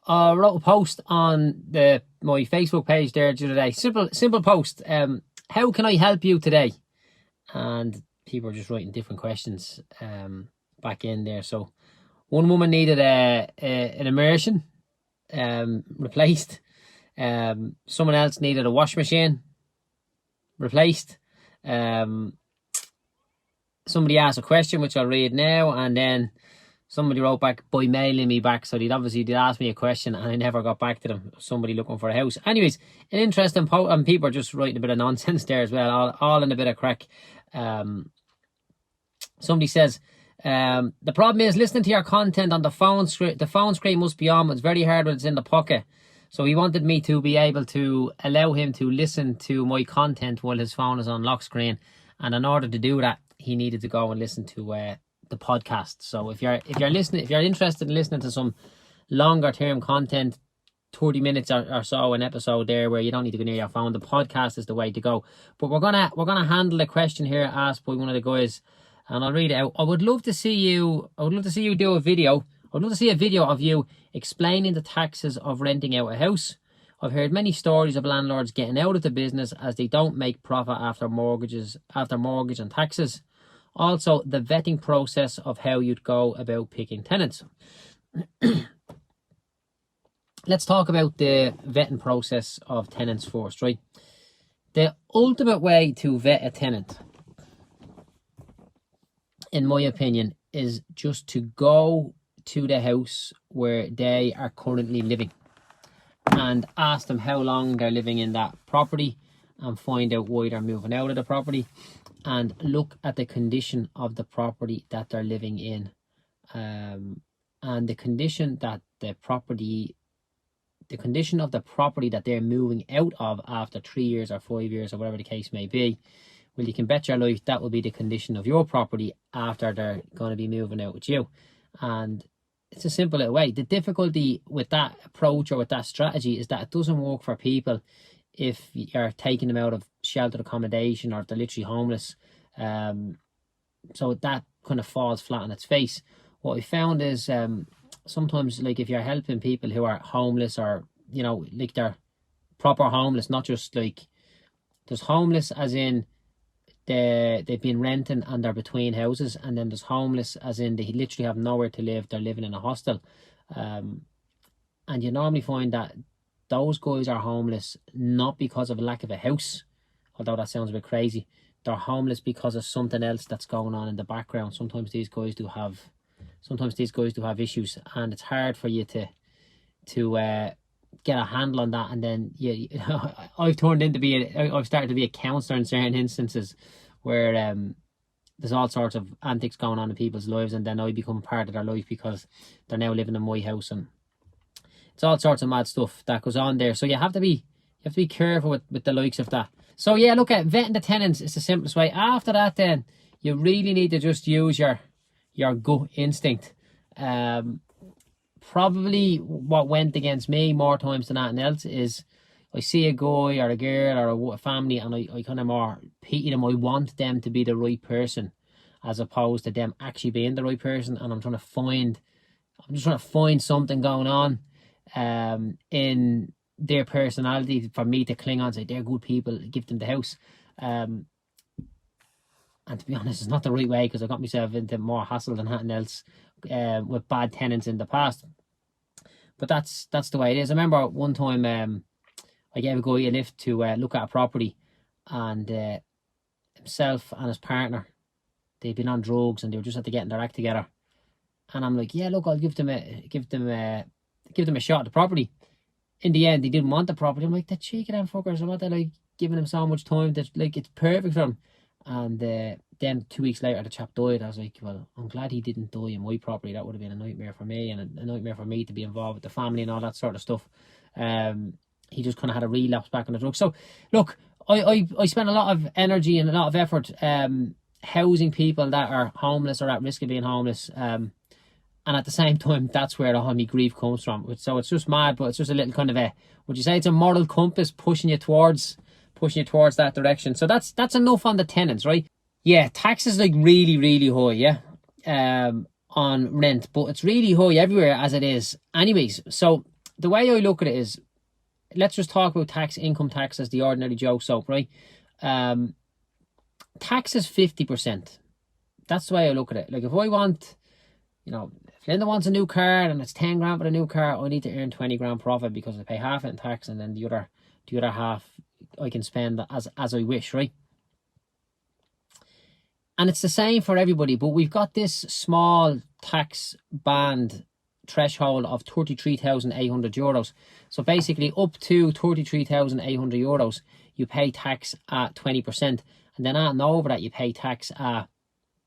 wrote a post on my Facebook page there the other day. Simple post. How can I help you today? And people are just writing different questions back in there. So one woman needed an immersion replaced. Someone else needed a wash machine replaced. Somebody asked a question which I'll read now, and then somebody wrote back by mailing me back. So they'd asked me a question and I never got back to them. Somebody looking for a house. Anyways, an interesting post, and people are just writing a bit of nonsense there as well, all in a bit of crack. Somebody says, the problem is listening to your content on the phone screen. The phone screen must be on, but it's very hard when it's in the pocket. So he wanted me to be able to allow him to listen to my content while his phone is on lock screen. And in order to do that, he needed to go and listen to the podcast. So if you're interested in listening to some longer term content, 30 minutes or so an episode there where you don't need to go near your phone, the podcast is the way to go. But we're gonna handle a question here asked by one of the guys, and I'll read it out. I would love to see you do a video. I'd love to see a video of you explaining the taxes of renting out a house. I've heard many stories of landlords getting out of the business as they don't make profit after mortgage and taxes. Also, the vetting process of how you'd go about picking tenants. Let's talk about the vetting process of tenants first, right? The ultimate way to vet a tenant, in my opinion, is just to go to the house where they are currently living and ask them how long they're living in that property and find out why they're moving out of the property, and look at the condition of the property that they're living in, and the condition of the property that they're moving out of after 3 years or 5 years or whatever the case may be. Well, you can bet your life that will be the condition of your property after they're going to be moving out with you. And it's a simple little way. The difficulty with that approach or with that strategy is that it doesn't work for people if you're taking them out of sheltered accommodation or if they're literally homeless. So that kind of falls flat on its face. What we found is sometimes, like, if you're helping people who are homeless, or, you know, like they're proper homeless, not just like, there's homeless as in they've been renting and they're between houses, and then there's homeless as in they literally have nowhere to live, they're living in a hostel. And you normally find that those guys are homeless not because of a lack of a house, although that sounds a bit crazy. They're homeless because of something else that's going on in the background. Sometimes these guys do have issues, and it's hard for you to get a handle on that. And then I've started to be a counsellor in certain instances where there's all sorts of antics going on in people's lives, and then I become part of their life because they're now living in my house, and it's all sorts of mad stuff that goes on there. So you have to be careful with the likes of that. So yeah, look at vetting the tenants is the simplest way. After that, then you really need to just use your gut instinct. Probably what went against me more times than anything else is I see a guy or a girl or a family, and I kind of more pity them. I want them to be the right person as opposed to them actually being the right person, and I'm just trying to find something going on in their personality for me to cling on and say they're good people, give them the house. And to be honest, it's not the right way, because I got myself into more hassle than anything else with bad tenants in the past. But that's the way it is. I remember one time I gave a guy a lift to look at a property, and himself and his partner, they'd been on drugs and they were just had to get their act together. And I'm like, yeah, look, I'll give them a shot at the property. In the end, they didn't want the property. I'm like, the cheeky damn fuckers, I'm not like giving them so much time that like it's perfect for them. And then 2 weeks later, the chap died. I was like, well, I'm glad he didn't die in my property. That would have been a nightmare for me, and a nightmare for me to be involved with the family and all that sort of stuff. He just kind of had a relapse back on the drugs. So, look, I spent a lot of energy and a lot of effort housing people that are homeless or at risk of being homeless. And at the same time, that's where all my grief comes from. So it's just mad, but it's just a little kind of would you say it's a moral compass pushing you towards that direction. So that's enough on the tenants, right? Yeah, taxes like really, really high, yeah, on rent, but it's really high everywhere as it is anyways. So the way I look at it is, let's just talk about tax, income tax as the ordinary Joe soap, right? Tax is 50%. That's the way I look at it. Like, if I want, if Linda wants a new car and it's 10 grand for a new car, I need to earn 20 grand profit because I pay half it in tax, and then the other half I can spend as I wish, right? And it's the same for everybody, but we've got this small tax band threshold of €33,800. So basically, up to €33,800, you pay tax at 20%, and then and over that, you pay tax at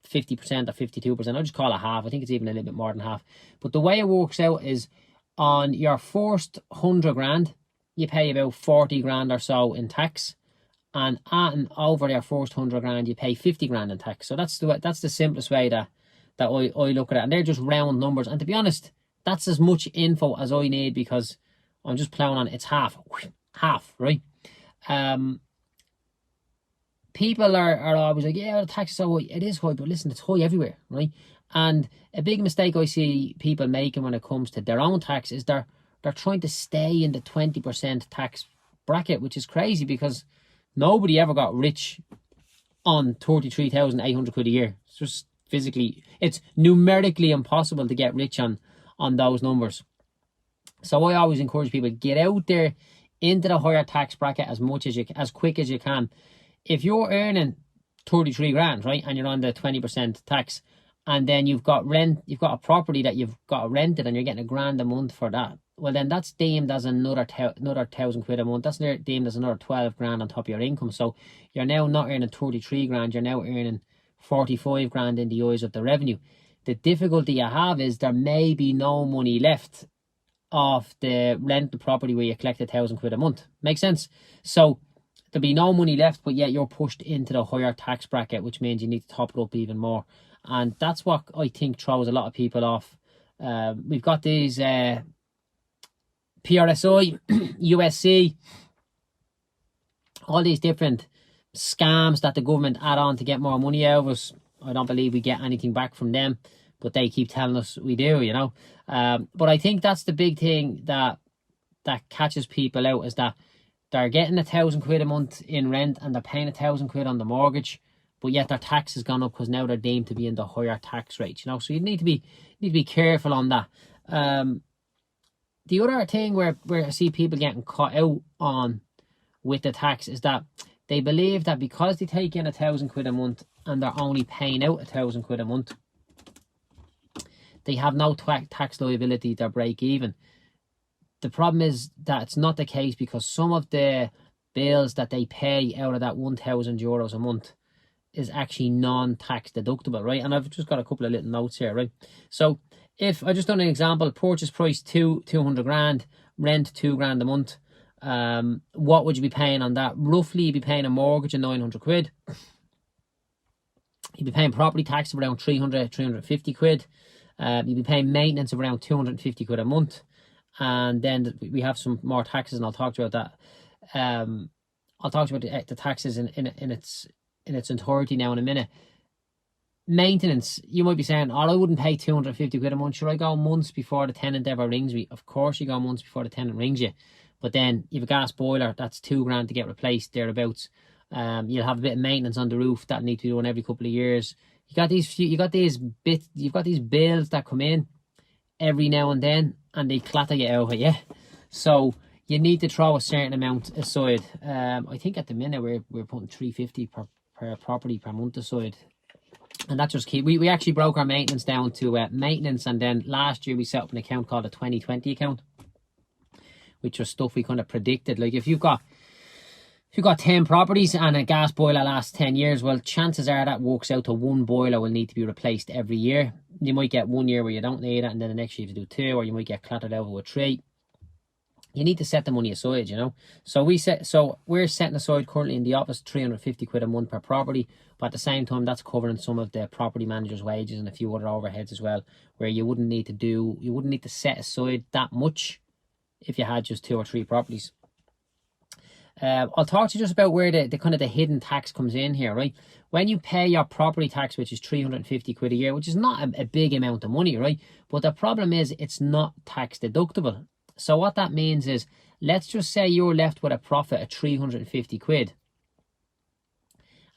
50% or 52%. I'll just call it half. I think it's even a little bit more than half. But the way it works out is, on your first 100 grand, you pay about 40 grand or so in tax. And over your first 100 grand, you pay 50 grand in tax. So that's the simplest way that I look at it. And they're just round numbers. And to be honest, that's as much info as I need, because I'm just plowing on. It's half, right? People are always like, yeah, the tax is so high. It is high, but listen, it's high everywhere, right? And a big mistake I see people making when it comes to their own tax is they're trying to stay in the 20% tax bracket, which is crazy, because nobody ever got rich on 33,800 quid a year. It's just it's numerically impossible to get rich on those numbers. So I always encourage people, get out there into the higher tax bracket as quick as you can. If you're earning 33 grand, right, and you're on the 20% tax, and then you've got a property that you've got rented, and you're getting £1,000 a month for that, well, then that's deemed as another 1,000 quid a month. That's deemed as another 12 grand on top of your income. So you're now not earning 33 grand, you're now earning 45 grand in the eyes of the revenue. The difficulty you have is there may be no money left off the rental property where you collect 1,000 quid a month. Make sense? So there'll be no money left, but yet you're pushed into the higher tax bracket, which means you need to top it up even more. And that's what I think throws a lot of people off. We've got these PRSI, USC, all these different scams that the government add on to get more money out of us. I don't believe we get anything back from them, but they keep telling us we do, But I think that's the big thing that catches people out, is that they're getting 1,000 quid a month in rent and they're paying 1,000 quid on the mortgage, but yet their tax has gone up because now they're deemed to be in the higher tax rate, So you need to be careful on that. The other thing where I see people getting caught out on with the tax is that they believe that because they take in 1,000 quid a month and they're only paying out 1,000 quid a month, they have no tax liability, they're break even. The problem is that it's not the case, because some of the bills that they pay out of that €1,000 a month is actually non-tax deductible, right? And I've just got a couple of little notes here, right? So if I just done an example, purchase price 200 grand, rent 2 grand a month, what would you be paying on that? Roughly, you'd be paying a mortgage of 900 quid. You'd be paying property tax of around 350 quid. You'd be paying maintenance of around 250 quid a month. And then we have some more taxes, and I'll talk about that. I'll talk about the taxes in its entirety now in a minute. Maintenance, you might be saying, I wouldn't pay 250 quid a month. Should I go months before the tenant ever rings me? Of course you go months before the tenant rings you. But then you have a gas boiler, that's 2 grand to get replaced, thereabouts. You'll have a bit of maintenance on the roof that need to be done every couple of years. You've got these bills that come in every now and then, and they clatter you out, yeah. So you need to throw a certain amount aside. I think at the minute we're putting 350 per property per month aside, and that just we actually broke our maintenance down to maintenance, and then last year we set up an account called a 2020 account, which was stuff we kind of predicted. Like if you've got 10 properties and a gas boiler lasts 10 years, well, chances are that works out to one boiler will need to be replaced every year. You might get 1 year where you don't need it, and then the next year you have to do 2, or you might get clattered out with 3. You need to set the money aside, So we're setting aside currently in the office 350 quid a month per property, but at the same time that's covering some of the property manager's wages and a few other overheads as well, where you wouldn't need to set aside that much if you had just 2 or 3 properties. I'll talk to you just about where the kind of the hidden tax comes in here, right? When you pay your property tax, which is 350 quid a year, which is not a big amount of money, right? But the problem is it's not tax deductible. So what that means is, let's just say you're left with a profit of 350 quid.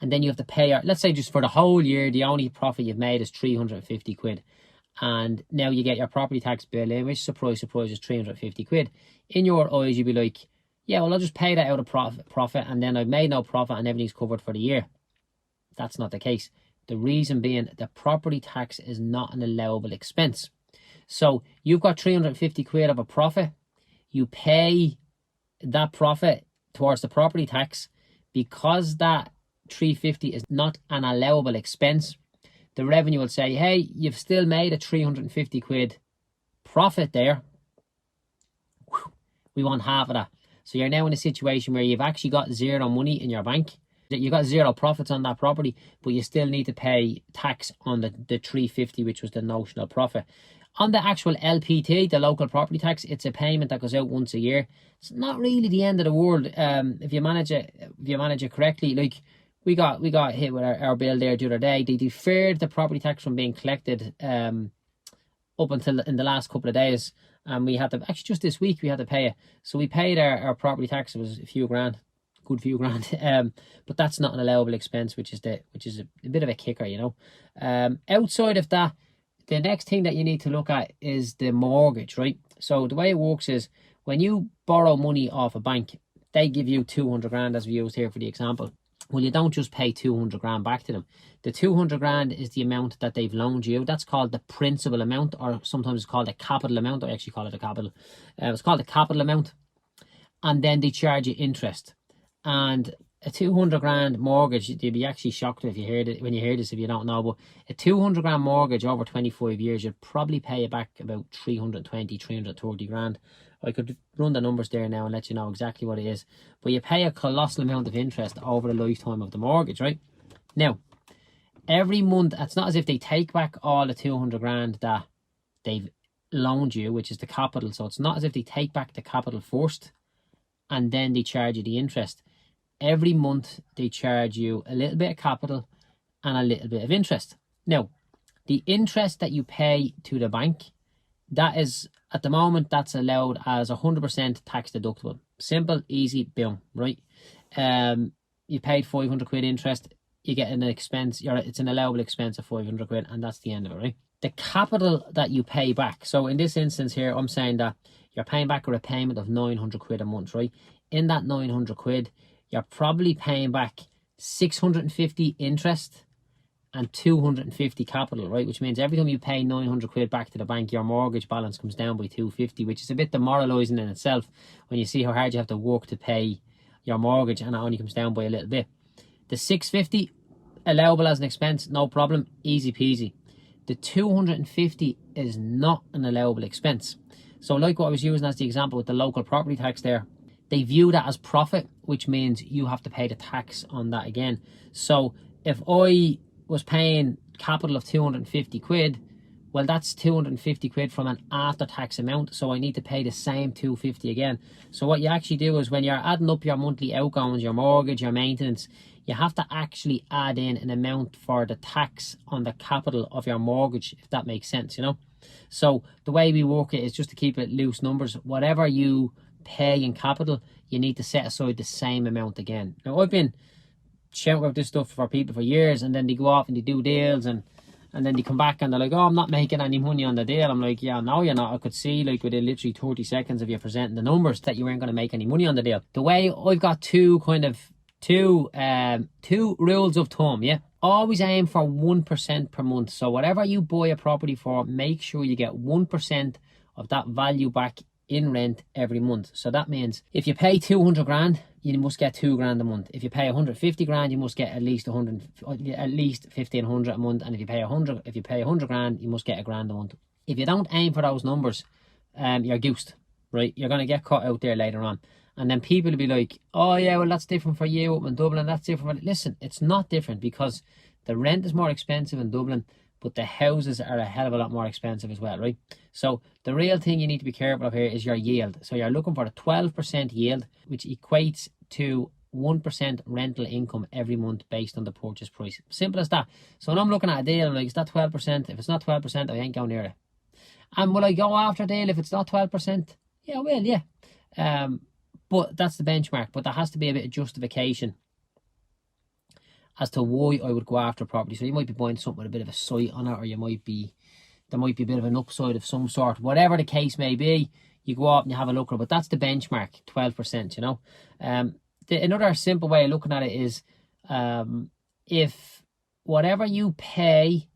And then you have to pay, let's say just for the whole year, the only profit you've made is 350 quid. And now you get your property tax bill in, which, surprise, surprise, is 350 quid. In your eyes, you'd be like, yeah, well, I'll just pay that out of profit, and then I've made no profit and everything's covered for the year. That's not the case. The reason being, the property tax is not an allowable expense. So you've got 350 quid of a profit. You pay that profit towards the property tax. Because that 350 is not an allowable expense, the revenue will say, hey, you've still made a 350 quid profit there. We want half of that. So you're now in a situation where you've actually got zero money in your bank. You've got zero profits on that property, but you still need to pay tax on the 350, which was the notional profit. On the actual LPT, the local property tax, it's a payment that goes out once a year. It's not really the end of the world if you manage it correctly. Like we got hit with our bill there the other day. They deferred the property tax from being collected up until in the last couple of days, and we had to actually just this week we had to pay it. So we paid our property tax. It was a few grand, good few grand. But that's not an allowable expense, which is a bit of a kicker, you know. Outside of that, the next thing that you need to look at is the mortgage, right? So the way it works is when you borrow money off a bank, they give you 200 grand as we used here for the example. Well, you don't just pay 200 grand back to them. The 200 grand is the amount that they've loaned you. That's called the principal amount, or sometimes it's called a capital amount. I actually call it a capital. It's called a capital amount. And then they charge you interest. And a 200 grand mortgage, you'd be actually shocked if you heard it when you hear this if you don't know, but a 200 grand mortgage over 25 years, you'd probably pay it back about 320, 330 grand. I could run the numbers there now and let you know exactly what it is. But you pay a colossal amount of interest over the lifetime of the mortgage, right? Now, every month, it's not as if they take back all the 200 grand that they've loaned you, which is the capital. So it's not as if they take back the capital first and then they charge you the interest. Every month they charge you a little bit of capital and a little bit of interest. Now, the interest that you pay to the bank, that is, at the moment, that's allowed as 100% tax deductible. Simple, easy, boom, right? You paid 500 quid interest, you get an expense, it's an allowable expense of 500 quid, and that's the end of it, right? The capital that you pay back, so in this instance here, I'm saying that you're paying back a repayment of 900 quid a month, right? In that 900 quid, you're probably paying back 650 interest and 250 capital, right? Which means every time you pay 900 quid back to the bank, your mortgage balance comes down by 250, which is a bit demoralising in itself when you see how hard you have to work to pay your mortgage and it only comes down by a little bit. The 650, allowable as an expense, no problem, easy peasy. The 250 is not an allowable expense. So like what I was using as the example with the local property tax there, they view that as profit, which means you have to pay the tax on that again. So if I was paying capital of 250 quid, well, that's 250 quid from an after-tax amount, so I need to pay the same 250 again. So what you actually do is when you're adding up your monthly outgoings, your mortgage, your maintenance, you have to actually add in an amount for the tax on the capital of your mortgage, if that makes sense, you know. So the way we work it is just to keep it loose numbers. Whatever you pay in capital, you need to set aside the same amount again. Now, I've been shouting about this stuff for people for years, and then they go off and they do deals, and then they come back and they're like, oh, I'm not making any money on the deal. I'm like, yeah, no, you're not. I could see, like, within literally 30 seconds of you presenting the numbers that you weren't going to make any money on the deal. The way I've got two rules of thumb, yeah. Always aim for 1% per month. So whatever you buy a property for, make sure you get 1% of that value back in rent every month. So that means if you pay 200 grand, you must get 2 grand a month. If you pay 150 grand, you must get at least 1,500 a month. And if you pay 100 grand, you must get £1,000 a month. If you don't aim for those numbers, you're goosed, right? You're going to get caught out there later on. And then people will be like, oh yeah, well, that's different for you up in Dublin. That's different. Listen, it's not different, because the rent is more expensive in Dublin, but the houses are a hell of a lot more expensive as well, right? So the real thing you need to be careful of here is your yield. So you're looking for a 12% yield, which equates to 1% rental income every month based on the purchase price. Simple as that. So when I'm looking at a deal, I'm like, is that 12%? If it's not 12%, I ain't going near it. And will I go after a deal if it's not 12%? Yeah, well, yeah. But that's the benchmark. But there has to be a bit of justification as to why I would go after a property. So you might be buying something with a bit of a site on it, or there might be a bit of an upside of some sort. Whatever the case may be, you go out and you have a look at it. But that's the benchmark, 12%, you know. Another simple way of looking at it is if whatever you pay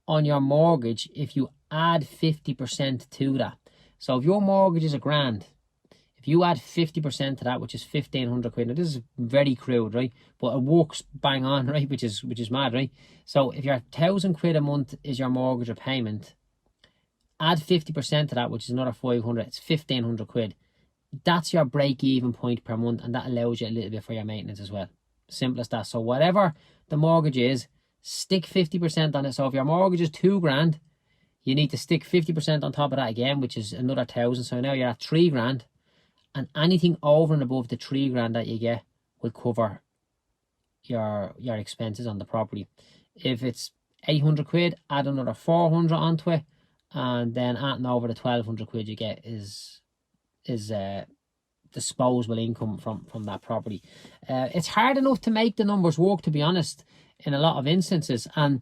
on your mortgage, if you add 50% to that. So if your mortgage is £1,000, if you add 50% to that, which is 1,500 quid, now this is very crude, right? But it works bang on, right? Which is mad, right? So if your 1,000 quid a month is your mortgage or payment, add 50% to that, which is another 500, it's 1,500 quid. That's your break-even point per month, and that allows you a little bit for your maintenance as well. Simple as that. So whatever the mortgage is, stick 50% on it. So if your mortgage is £2,000, you need to stick 50% on top of that again, which is another 1,000. So now you're at £3,000, and anything over and above the £3,000 that you get will cover your expenses on the property. If it's 800 quid, add another 400 onto it, and then adding over the 1,200 quid you get is disposable income from that property. It's hard enough to make the numbers work, to be honest, in a lot of instances. And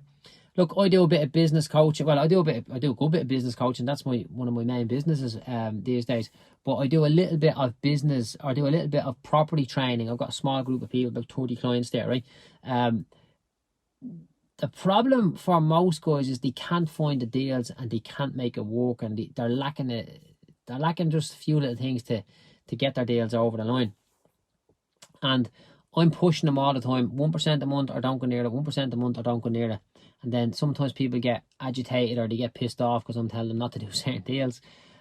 look, I do a bit of business coaching. Well, I do a good bit of business coaching. That's one of my main businesses these days. But I do a little bit of business, or do a little bit of property training. I've got a small group of people, about 30 clients there, right? The problem for most guys is they can't find the deals and they can't make it work, and they're lacking just a few little things to get their deals over the line. And I'm pushing them all the time, 1% a month or don't go near it, 1% a month or don't go near it. And then sometimes people get agitated or they get pissed off because I'm telling them not to do certain deals.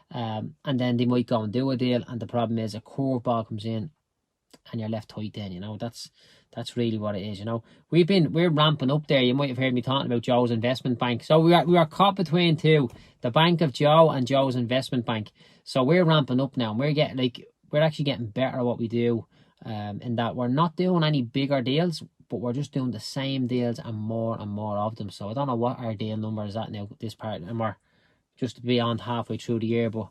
And then they might go and do a deal, and the problem is a curveball comes in and you're left tight then, you know. That's really what it is, you know. We're ramping up there. You might have heard me talking about Joe's Investment Bank. So we are caught between two, the Bank of Joe and Joe's Investment Bank. So we're ramping up now, and we're actually getting better at what we do, in that we're not doing any bigger deals, but we're just doing the same deals and more of them. So I don't know what our deal number is at now, this part, and we're just beyond halfway through the year, but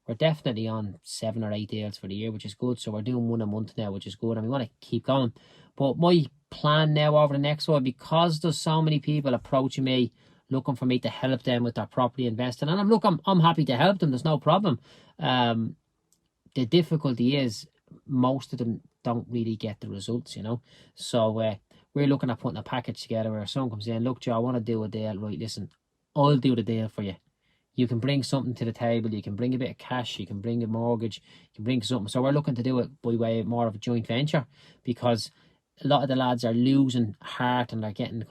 we're definitely on 7 or 8 deals for the year, which is good. So we're doing one a month now, which is good, and we want to keep going. But my plan now over the next one, because there's so many people approaching me looking for me to help them with their property investing, and I'm happy to help them, there's no problem. The difficulty is most of them don't really get the results, you know. So we're looking at putting a package together where someone comes in, look, Joe, I want to do a deal. Right, listen, I'll do the deal for you. You can bring something to the table. You can bring a bit of cash. You can bring a mortgage. You can bring something. So we're looking to do it by way of more of a joint venture, because a lot of the lads are losing heart and they're getting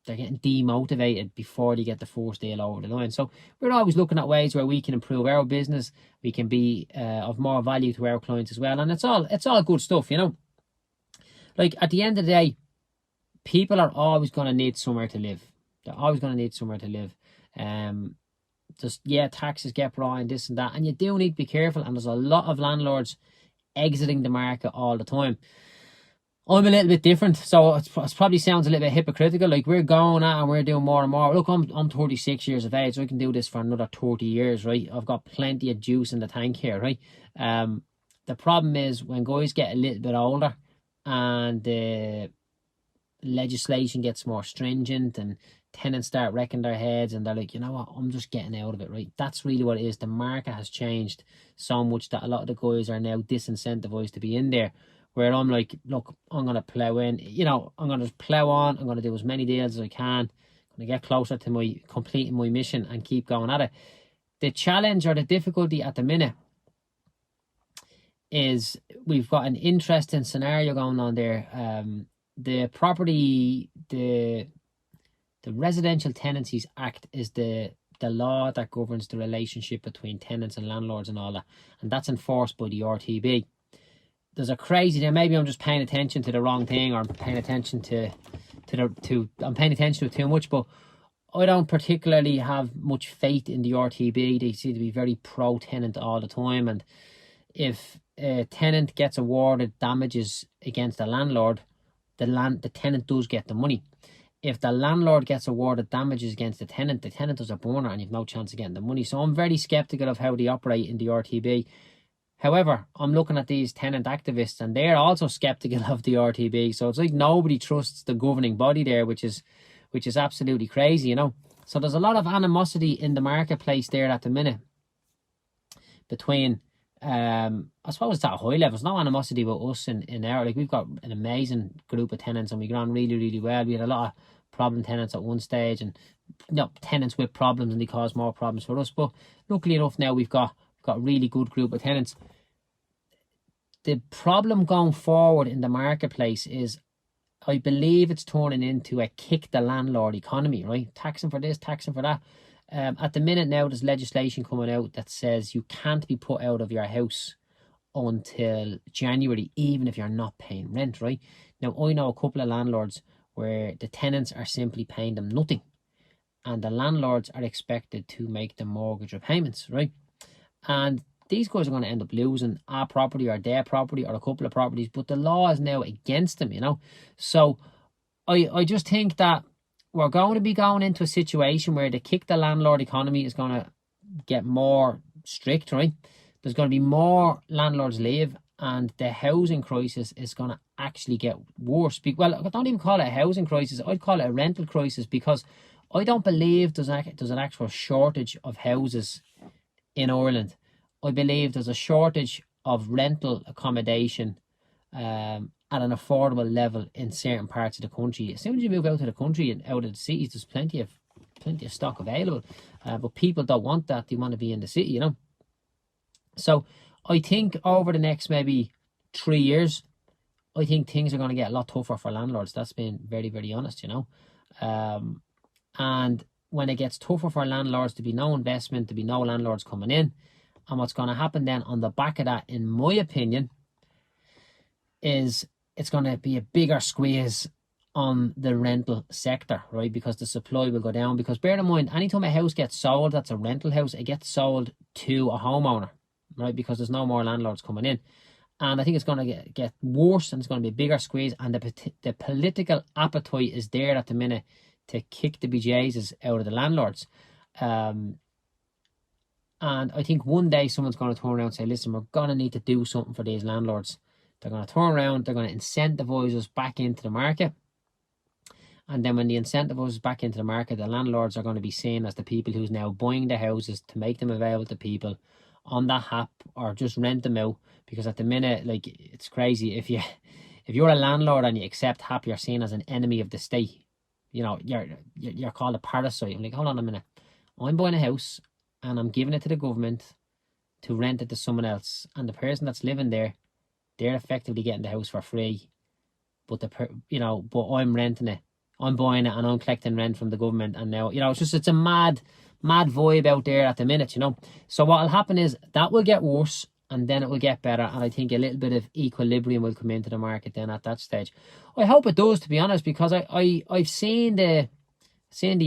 demotivated before they get the first deal over the line. So we're always looking at ways where we can improve our business. We can be of more value to our clients as well. And it's all good stuff, you know. Like, at the end of the day, people are always going to need somewhere to live. They're always going to need somewhere to live. Taxes get brought in, this and that, and you do need to be careful. And there's a lot of landlords exiting the market all the time. I'm a little bit different, so it probably sounds a little bit hypocritical. Like, we're going at and we're doing more and more. Look, I'm 36 years of age, so I can do this for another 30 years, right? I've got plenty of juice in the tank here, right? The problem is when guys get a little bit older and the legislation gets more stringent and tenants start wrecking their heads and they're like, you know what, I'm just getting out of it, right? That's really what it is. The market has changed so much that a lot of the guys are now disincentivized to be in there. Where I'm like, look, I'm going to plough in, you know, I'm going to plough on, I'm going to do as many deals as I can, I'm going to get closer to completing my mission and keep going at it. The challenge or the difficulty at the minute is we've got an interesting scenario going on there. The Residential Tenancy Act is the law that governs the relationship between tenants and landlords and all that, and that's enforced by the RTB. There's a crazy thing. Maybe I'm just paying attention to the wrong thing, or I'm paying attention I'm paying attention to it too much, but I don't particularly have much faith in the RTB. They seem to be very pro-tenant all the time, and if a tenant gets awarded damages against the landlord, the tenant does get the money. if the landlord gets awarded damages against the tenant does a burner and you've no chance of getting the money. So I'm very sceptical of how they operate in the RTB. However, I'm looking at these tenant activists and they're also sceptical of the RTB. So it's like nobody trusts the governing body there, which is absolutely crazy, you know. So there's a lot of animosity in the marketplace there at the minute between, I suppose it's at a high level. There's no animosity about us in our, like, we've got an amazing group of tenants and we get on really, really well. We had a lot of problem tenants at one stage and tenants with problems and they cause more problems for us. But luckily enough now we've got a really good group of tenants. The problem going forward in the marketplace is, I believe it's turning into a kick the landlord economy, right? Taxing for this, taxing for that. At the minute now, there's legislation coming out that says you can't be put out of your house until January, even if you're not paying rent, right? Now, I know a couple of landlords where the tenants are simply paying them nothing and the landlords are expected to make the mortgage repayments, right? And these guys are going to end up losing our property or their property or a couple of properties, but the law is now against them, you know. So I just think that we're going to be going into a situation where the kick the landlord economy is going to get more strict, right? There's going to be more landlords leave and the housing crisis is going to actually get worse. Well, I don't even call it a housing crisis. I'd call it a rental crisis because I don't believe there's an actual shortage of houses in Ireland. I believe there's a shortage of rental accommodation at an affordable level in certain parts of the country. As soon as you move out of the country and out of the cities, there's plenty of stock available. But people don't want that. They want to be in the city, you know. So I think over the next maybe 3 years, I think things are going to get a lot tougher for landlords. That's been very, very honest, you know. And when it gets tougher for landlords, to be no investment, to be no landlords coming in. And what's going to happen then on the back of that, in my opinion, is it's going to be a bigger squeeze on the rental sector, right? Because the supply will go down. Because bear in mind, anytime a house gets sold, that's a rental house, it gets sold to a homeowner, right? Because there's no more landlords coming in. And I think it's going to get worse and it's going to be a bigger squeeze. And the political appetite is there at the minute to kick the bejesus out of the landlords. And I think one day someone's going to turn around and say, listen, we're going to need to do something for these landlords. They're going to turn around, they're going to incentivise us back into the market. And then when they incentivise us back into the market, the landlords are going to be seen as the people who's now buying the houses to make them available to people on that app or just rent them out. Because at the minute, like, it's crazy. If you're a landlord and you accept HAP, you're seen as an enemy of the state. You know, you're called a parasite. I'm like, hold on a minute. I'm buying a house and I'm giving it to the government to rent it to someone else. And the person that's living there, they're effectively getting the house for free. But but I'm renting it. I'm buying it and I'm collecting rent from the government. And now, you know, it's a mad vibe out there at the minute, you know. So what will happen is that will get worse and then it will get better. And I think a little bit of equilibrium will come into the market then at that stage. I hope it does, to be honest, because I've seen the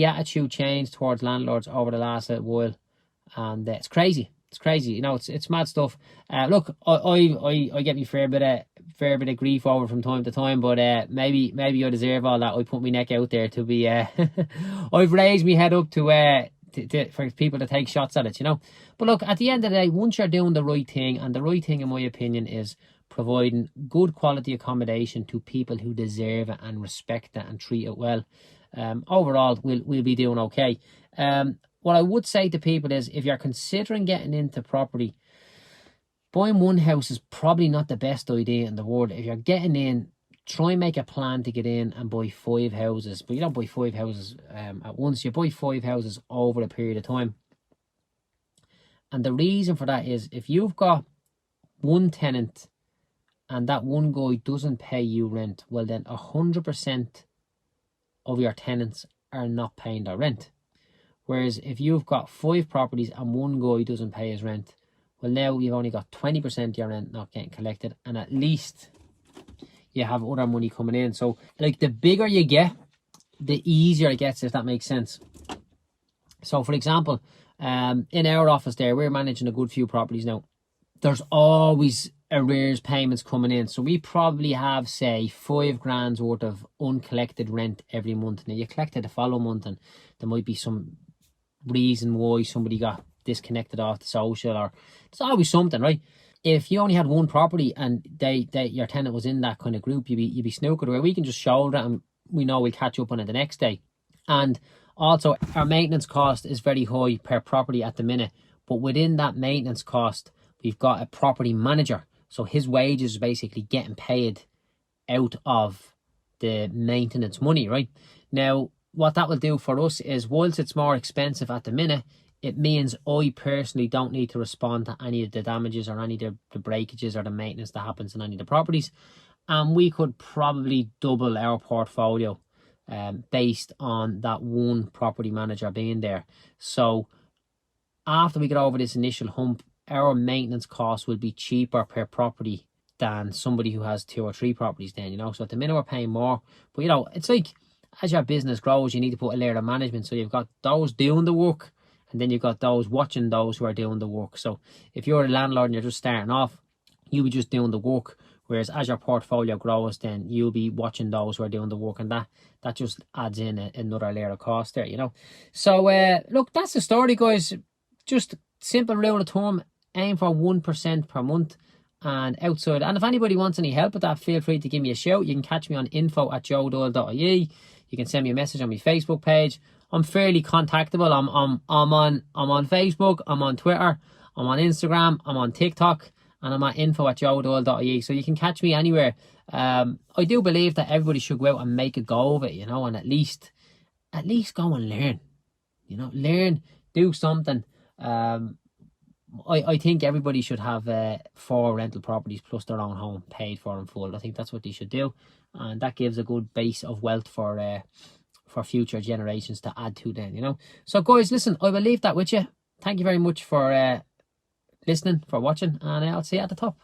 attitude change towards landlords over the last little while. And it's crazy. It's crazy, you know. It's mad stuff. Look, I get me fair bit of grief over from time to time, but maybe I deserve all that. I put my neck out there to be. I've raised my head up to for people to take shots at it, you know. But look, at the end of the day, once you're doing the right thing, and the right thing, in my opinion, is providing good quality accommodation to people who deserve it and respect it and treat it well. Overall, we'll be doing okay. What I would say to people is, if you're considering getting into property, buying one house is probably not the best idea in the world. If you're getting in, try and make a plan to get in and buy 5 houses. But you don't buy 5 houses at once. You buy 5 houses over a period of time. And the reason for that is, if you've got one tenant and that one guy doesn't pay you rent, well then 100% of your tenants are not paying their rent. Whereas if you've got 5 properties and one guy doesn't pay his rent, well, now you've only got 20% of your rent not getting collected, and at least you have other money coming in. So, like, the bigger you get, the easier it gets, if that makes sense. So, for example, in our office there, we're managing a good few properties now. There's always arrears payments coming in. So we probably have, say, 5 grand's worth of uncollected rent every month. Now you collect it the following month and there might be some reason why somebody got disconnected off the social, or there's always something, right? If you only had one property and your tenant was in that kind of group, you'd be snookered, where we can just shoulder it and we know we'll catch up on it the next day. And also our maintenance cost is very high per property at the minute, but within that maintenance cost we've got a property manager, so his wages is basically getting paid out of the maintenance money, right? Now what that will do for us is, whilst it's more expensive at the minute, it means I personally don't need to respond to any of the damages or any of the breakages or the maintenance that happens in any of the properties. And we could probably double our portfolio based on that one property manager being there. So after we get over this initial hump, our maintenance costs will be cheaper per property than somebody who has 2 or 3 properties then, you know. So at the minute we're paying more. But, you know, it's like, as your business grows, you need to put a layer of management. So you've got those doing the work, and then you've got those watching those who are doing the work. So if you're a landlord and you're just starting off, you'll be just doing the work. Whereas as your portfolio grows, then you'll be watching those who are doing the work. And that just adds in another layer of cost there, you know. So, look, that's the story, guys. Just simple rule of thumb, aim for 1% per month. And outside, and if anybody wants any help with that, feel free to give me a shout. You can catch me on info@joedoyle.ie. You can send me a message on my Facebook page. I'm fairly contactable. I'm on Facebook, I'm on Twitter, I'm on Instagram, I'm on TikTok, and I'm at info@joedoyle.ie. So you can catch me anywhere. I do believe that everybody should go out and make a go of it, you know, and at least go and learn. You know, learn, do something. I think everybody should have 4 rental properties plus their own home paid for in full. I think that's what they should do, and that gives a good base of wealth for future generations to add to then, you know. So guys, listen, I will leave that with you. Thank you very much for listening, for watching, and I'll see you at the top.